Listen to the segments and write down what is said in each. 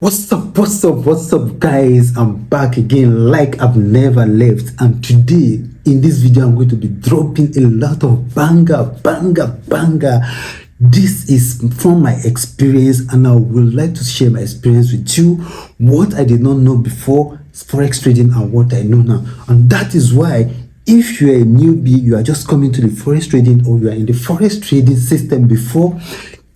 What's up, guys? I'm back again like I've never left, and today in this video I'm going to be dropping a lot of banger. This is from my experience, and I would like to share my experience with you, what I did not know before forex trading and what I know now. And that is why, if you're a newbie, you are just coming to the forex trading, or you are in the forex trading system before,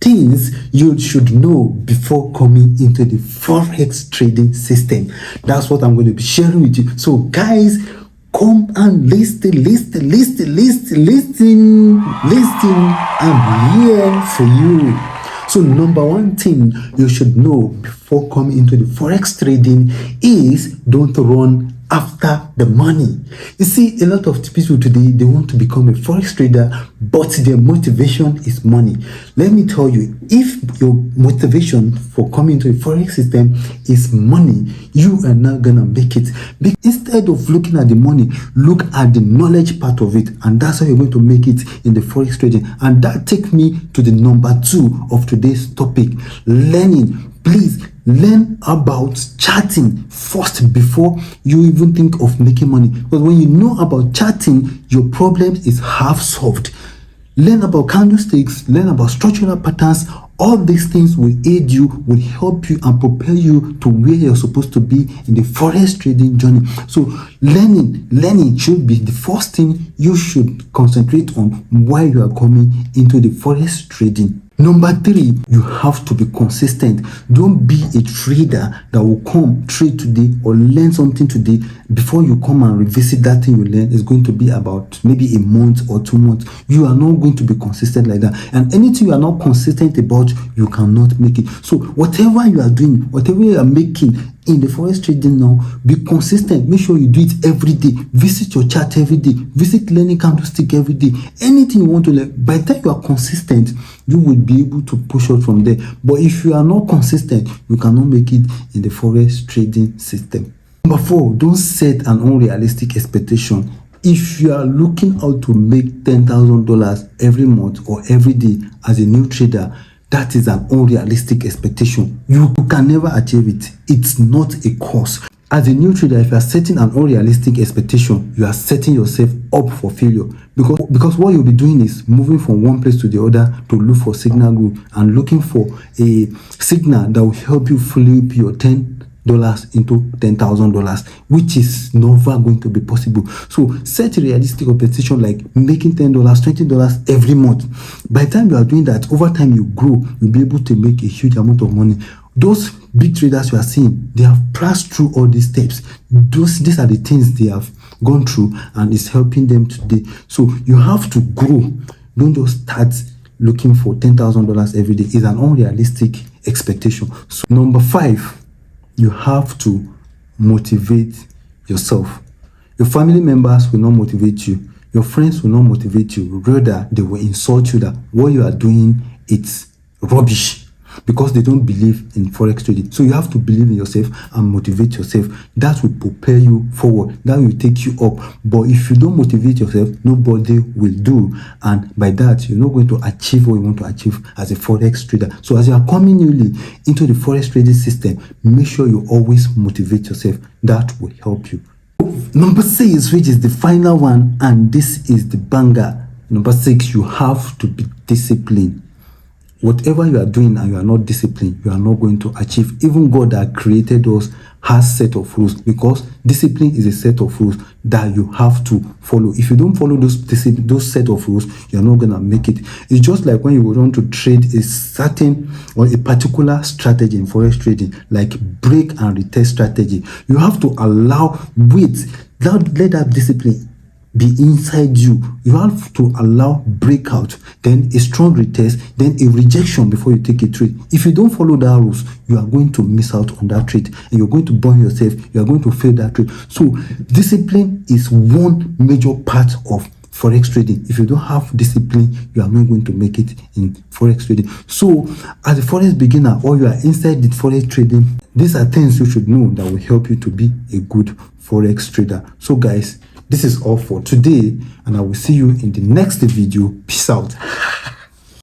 things you should know before coming into the forex trading system. That's what I'm going to be sharing with you. So guys, come and listen. I'm here for you. So number one thing you should know before coming into the forex trading is don't run after the money. You see, a lot of people today, they want to become a forex trader, but their motivation is money. Let me tell you, if your motivation for coming to a forex system is money, you are not gonna make it. Instead of looking at the money, look at the knowledge part of it, and that's how you're going to make it in the forex trading. And that takes me to the number 2 of today's topic: learning. Please learn about charting first before you even think of making money, because when you know about charting, your problem is half solved. Learn about candlesticks, learn about structural patterns. All these things will aid you, will help you and propel you to where you're supposed to be in the forex trading journey. So learning should be the first thing you should concentrate on while you are coming into the forex trading. Number 3, you have to be consistent. Don't be a trader that will come trade today or learn something today. Before you come and revisit that thing you learn, it's going to be about maybe a month or 2 months. You are not going to be consistent like that. And anything you are not consistent about, you cannot make it. So whatever you are doing, whatever you are making in the forex trading now, be consistent. Make sure you do it every day. Visit your chart every day. Visit learning candlestick every day. Anything you want to learn, by the time you are consistent, you will be able to push out from there. But if you are not consistent, you cannot make it in the forex trading system. Number 4, don't set an unrealistic expectation. If you are looking out to make $10,000 every month or every day as a new trader, that is an unrealistic expectation. You can never achieve it. It's not a course. As a new trader, if you are setting an unrealistic expectation, you are setting yourself up for failure, because what you'll be doing is moving from one place to the other to look for signal group and looking for a signal that will help you flip your $10 into $10,000, which is never going to be possible. So set a realistic expectation, like making $10, $20 every month. By the time you are doing that, over time you grow, you'll be able to make a huge amount of money. Those big traders you are seeing, they have passed through all these steps. These are the things they have gone through, and it's helping them today. So you have to grow. Don't just start looking for $10,000 every day. It's an unrealistic expectation. So number 5, you have to motivate yourself. Your family members will not motivate you. Your friends will not motivate you. Rather, they will insult you that what you are doing, it's rubbish, because they don't believe in forex trading. So you have to believe in yourself and motivate yourself. That will propel you forward. That will take you up. But if you don't motivate yourself, nobody will do. And by that, you're not going to achieve what you want to achieve as a forex trader. So as you are coming newly into the forex trading system, make sure you always motivate yourself. That will help you. Number 6, which is the final one, and this is the banger. Number 6, you have to be disciplined. Whatever you are doing and you are not disciplined, you are not going to achieve. Even God that created us has set of rules, because discipline is a set of rules that you have to follow. If you don't follow those set of rules, you're not gonna make it. It's just like when you want to trade a certain or a particular strategy in forex trading, like break and retest strategy. You have to let that discipline be inside you. You have to allow breakout, then a strong retest, then a rejection before you take a trade. If you don't follow that rules, you are going to miss out on that trade, and you're going to burn yourself. You are going to fail that trade. So discipline is one major part of forex trading. If you don't have discipline, you are not going to make it in forex trading. So as a forex beginner, or you are inside the forex trading, these are things you should know that will help you to be a good forex trader. So guys, this is all for today, and I will see you in the next video. Peace out.